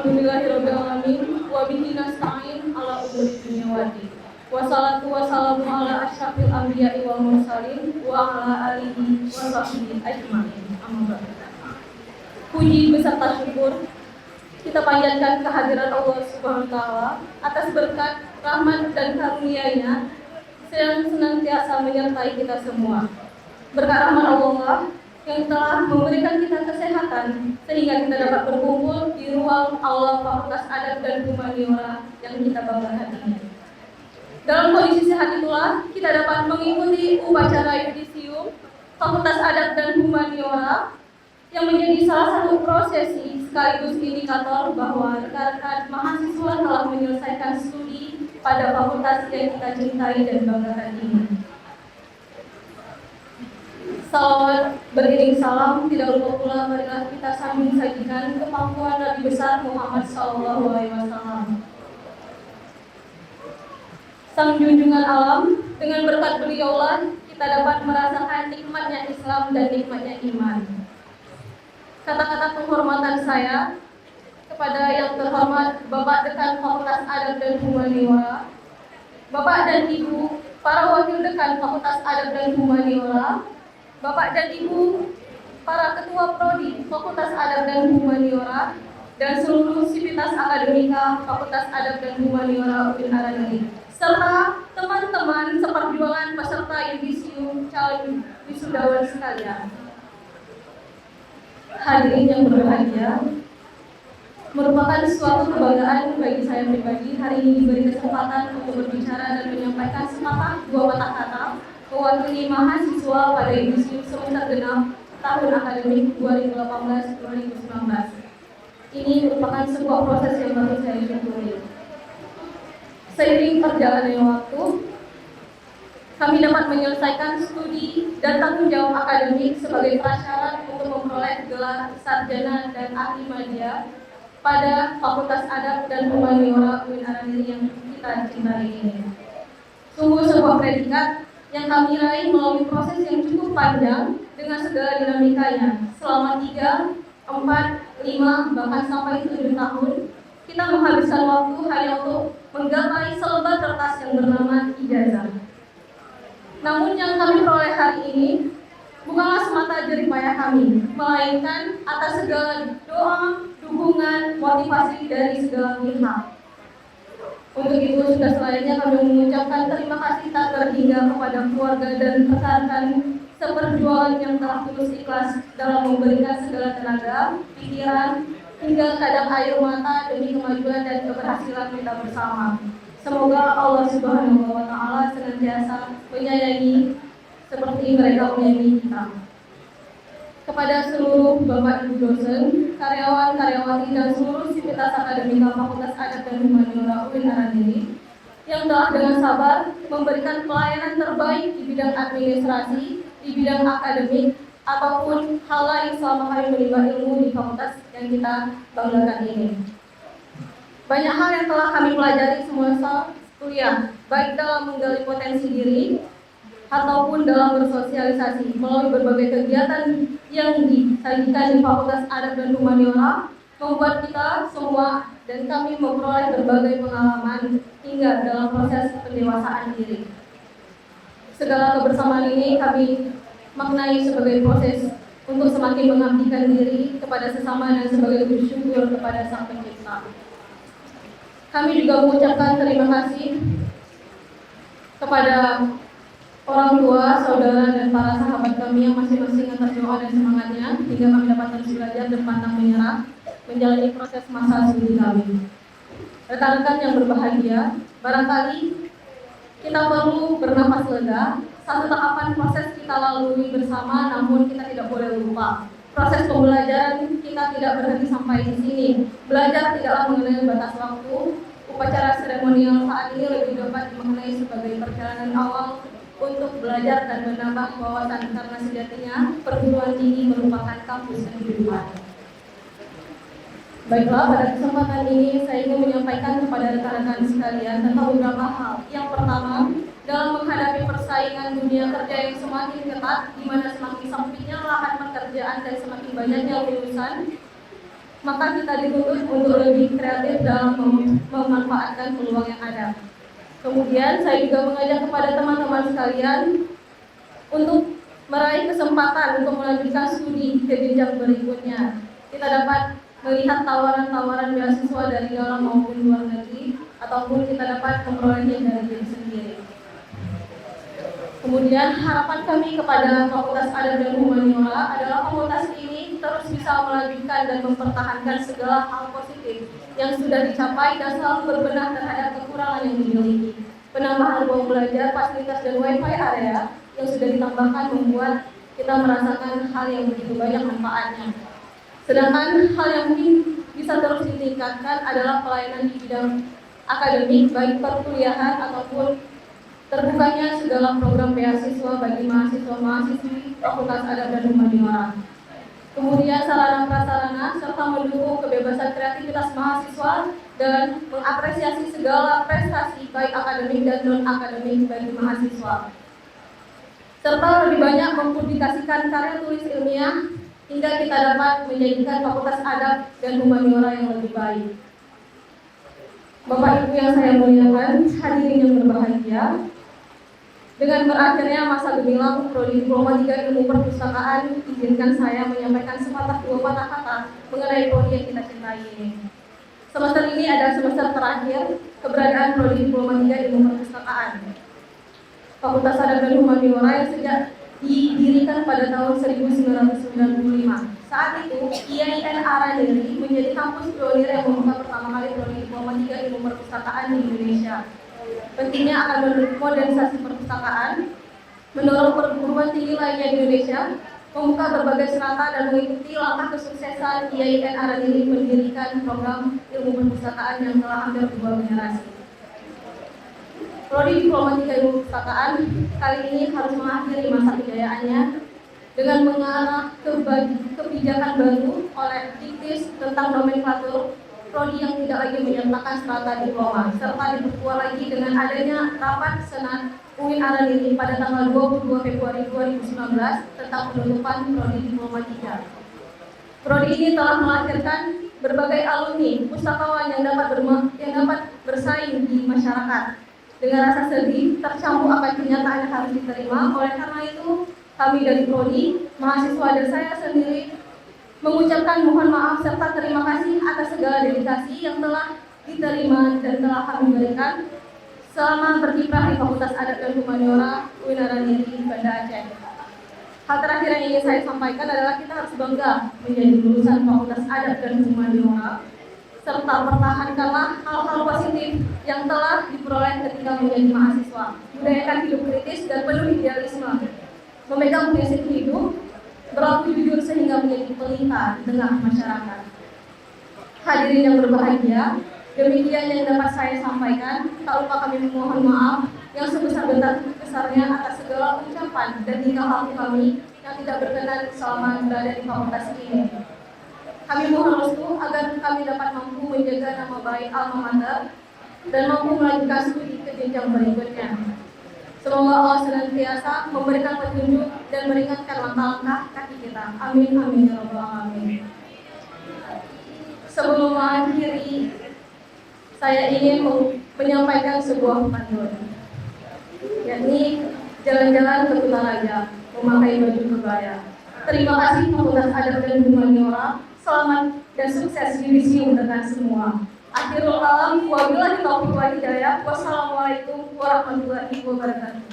Alhamdulillahirabbil alamin wa bihi nasta'in ala umuri dunya waddin. Wassalatu wassalamu ala asyrafil anbiya'i wal mursalin wa ala alihi wa sahbihi ajmain. Amma ba'du. Puji beserta syukur kita panjatkan kehadiran Allah Subhanahu wa taala atas berkat, rahmat dan karunia-Nya yang senantiasa menyertai kita semua. Berkat rahmat Allah yang telah memberikan kita kesehatan sehingga kita dapat berkumpul di ruang aula Fakultas Adab dan Humaniora yang kita banggakan ini. Dalam kondisi sehat itulah kita dapat mengikuti upacara yudisium Fakultas Adab dan Humaniora yang menjadi salah satu prosesi sekaligus indikator bahwa rekan-rekan mahasiswa telah menyelesaikan studi pada fakultas yang kita cintai dan banggakan ini. Salawat beriring salam tidak lupa pula marilah kita sambung sajikan kemampuan Nabi besar Muhammad SAW. Sang junjungan alam, dengan berkat beliaulah kita dapat merasakan nikmatnya Islam dan nikmatnya iman. Kata-kata penghormatan saya kepada yang terhormat Bapak Dekan Fakultas Adab dan Humaniora, Bapak dan Ibu para wakil Dekan Fakultas Adab dan Humaniora, Bapak dan Ibu para Ketua Prodi Fakultas Adab dan Humaniora, dan seluruh sivitas akademika Fakultas Adab dan Humaniora UIN Aranegeri, serta teman-teman seperjuangan peserta yudisium calon wisudawan sekalian. Hadirin yang berbahagia, merupakan suatu kebanggaan bagi saya pribadi hari ini diberi kesempatan untuk berbicara dan menyampaikan sepatah dua patah kata mewakili mahasiswa pada yudisium semester genap tahun akademik 2018-2019. Ini merupakan sebuah proses yang baru saya syukuri. Seiring perjalannya waktu, kami dapat menyelesaikan studi dan tanggung jawab akademik sebagai prasyarat untuk memperoleh gelar sarjana dan ahli media pada Fakultas Adab dan Humaniora UIN Aranegeri yang kita cintai ini. Sungguh sebuah predikat yang kami raih melalui proses yang cukup panjang dengan segala dinamikanya selama 3, 4, 5, bahkan sampai 7 tahun. Kita menghabiskan waktu hanya untuk menggapai selebar kertas yang bernama ijazah. Namun yang kami peroleh hari ini bukanlah semata jerih payah kami, melainkan atas segala doa, dukungan, motivasi dari segala pihak. Untuk itu sudah selayaknya kami mengucapkan terima kasih tak terhingga kepada keluarga dan rekan-rekan seperjuangan yang telah tulus ikhlas dalam memberikan segala tenaga, pikiran, hingga kadang air mata demi kemajuan dan keberhasilan kita bersama. Semoga Allah Subhanahu wa taala senantiasa menyayangi seperti mereka menyayangi kita. Kepada seluruh Bapak Ibu dosen, karyawan, karyawati dan seluruh sivitas akademika Fakultas Adab dan Humaniora UIN Aranegeri yang telah dengan sabar memberikan pelayanan terbaik di bidang administrasi, di bidang akademik ataupun hal lain selama kami menimba ilmu di fakultas yang kita banggakan ini. Banyak hal yang telah kami pelajari semasa kuliah, baik dalam menggali potensi diri ataupun dalam bersosialisasi melalui berbagai kegiatan yang disajikan di Fakultas Adab dan Humaniora, membuat kita semua dan kami memperoleh berbagai pengalaman hingga dalam proses pendewasaan diri. Segala kebersamaan ini kami maknai sebagai proses untuk semakin mengabdikan diri kepada sesama dan sebagai bersyukur kepada Sang Pencipta. Kami juga mengucapkan terima kasih kepada orang tua, saudara, dan para sahabat kami yang masing-masing atas doa dan semangatnya hingga kami dapat terus belajar dan pantang menyerah menjalani proses masa studi kami. Rekan-rekan yang berbahagia, barangkali kita perlu bernafas lega. Satu tahapan proses kita lalui bersama, namun kita tidak boleh lupa. Proses pembelajaran kita tidak berhenti sampai di sini. Belajar tidaklah mengenai batas waktu. Upacara seremonial saat ini lebih dapat dimaknai sebagai perjalanan awal untuk belajar dan menambah wawasan, karena sejatinya perguruan tinggi merupakan kampus kehidupan. Baiklah, pada kesempatan ini saya ingin menyampaikan kepada rekan-rekan sekalian tentang beberapa hal. Yang pertama, dalam menghadapi persaingan dunia kerja yang semakin ketat, di mana semakin sempitnya lahan pekerjaan dan semakin banyaknya lulusan, maka kita dituntut untuk lebih kreatif dalam memanfaatkan peluang yang ada. Kemudian saya juga mengajak kepada teman-teman sekalian untuk meraih kesempatan untuk melanjutkan studi ke jenjang berikutnya. Kita dapat melihat tawaran-tawaran beasiswa dari dalam maupun luar negeri, ataupun kita dapat memperolehnya dari diri sendiri. Kemudian harapan kami kepada Fakultas Adat dan Humaniora adalah fakultas ini terus bisa melanjutkan dan mempertahankan segala hal positif yang sudah dicapai dan selalu berbenah terhadap kekurangan yang dimiliki. Penambahan ruang belajar, fasilitas dan wifi area yang sudah ditambahkan membuat kita merasakan hal yang begitu banyak manfaatnya. Sedangkan hal yang mungkin bisa terus ditingkatkan adalah pelayanan di bidang akademik, baik perkuliahan ataupun terbukanya segala program beasiswa bagi mahasiswa-mahasiswi Fakultas Adat dan Humaniora. Kemudian sarana prasarana serta mendukung kebebasan kreativitas mahasiswa dan mengapresiasi segala prestasi baik akademik dan non-akademik bagi mahasiswa. Serta lebih banyak mempublikasikan karya tulis ilmiah hingga kita dapat menjadikan Fakultas Adat dan Humaniora yang lebih baik. Bapak Ibu yang saya muliakan, hadirin yang berbahagia, dengan berakhirnya masa gemilang Prodi Diploma 3 Ilmu Perpustakaan, izinkan saya menyampaikan sepatah dua patah kata mengenai prodi yang kita cintai ini. Semester ini adalah semester terakhir keberadaan Prodi Diploma 3 Ilmu Perpustakaan. Fakultas Adat dan Humaniora yang sejak didirikan pada tahun 1995. Saat itu, IAIN Araniri menjadi kampus pionir yang membuka pertama kali Prodi Diploma 3 Ilmu Perpustakaan di Indonesia. Pentingnya akan modernisasi perpustakaan, mendorong perguruan tinggi lainnya di Indonesia, membuka berbagai serata dan mengikuti langkah kesuksesan IAIN Araniri mendirikan program ilmu perpustakaan yang telah hampir 2 generasi. Prodi Diploma 3 Ilmu Perpustakaan kali ini harus mengakhiri masa kejayaannya dengan mengarah ke kebijakan baru oleh diktis tentang nomenklatur prodi yang tidak lagi menyertakan strata diploma, serta diperkuat lagi dengan adanya rapat Senat UIN Araniri pada tanggal 22 Februari 2019 tentang penutupan Prodi Diploma 3. Prodi ini telah melahirkan berbagai alumni pustakawan yang dapat bersaing di masyarakat. Dengan rasa sedih, tercampur akan kenyataan yang harus diterima. Oleh karena itu, kami dari Prodi, mahasiswa dan saya sendiri mengucapkan mohon maaf serta terima kasih atas segala dedikasi yang telah diterima dan telah kami berikan selama berkiprah di Fakultas Adat dan Humaniora UIN Araniri, Banda Aceh. Hal terakhir yang ingin saya sampaikan adalah kita harus bangga menjadi lulusan Fakultas Adat dan Humaniora, serta pertahankanlah hal-hal positif yang telah diperoleh ketika menjadi mahasiswa. Budayakan hidup kritis dan penuh idealisme, memegang prinsip hidup, berlaku jujur sehingga menjadi pelita di tengah masyarakat. Hadirin yang berbahagia, demikian yang dapat saya sampaikan. Tak lupa kami memohon maaf yang sebesar-besarnya atas segala ucapan dan tingkah laku kami yang tidak berkenan selama berada di fakultas ini. Kami mohon restu agar kami dapat mampu menjaga nama baik alma mater dan mampu melanjutkan studi ke jenjang berikutnya. Semoga Allah senantiasa memberikan petunjuk dan meringankan langkah-langkah kaki kita. Amin, amin, ya rabbal alamin. Sebelum mengakhiri, saya ingin menyampaikan sebuah pantun, yakni jalan-jalan ke Kutaraja, memakai baju kebaya. Terima kasih Fakultas Adat dan Humaniora. Selamat dan sukses di misi dengan semua. Akhirul kalam, wabillahi taufiq wal hidayah. Wassalamualaikum warahmatullahi wabarakatuh.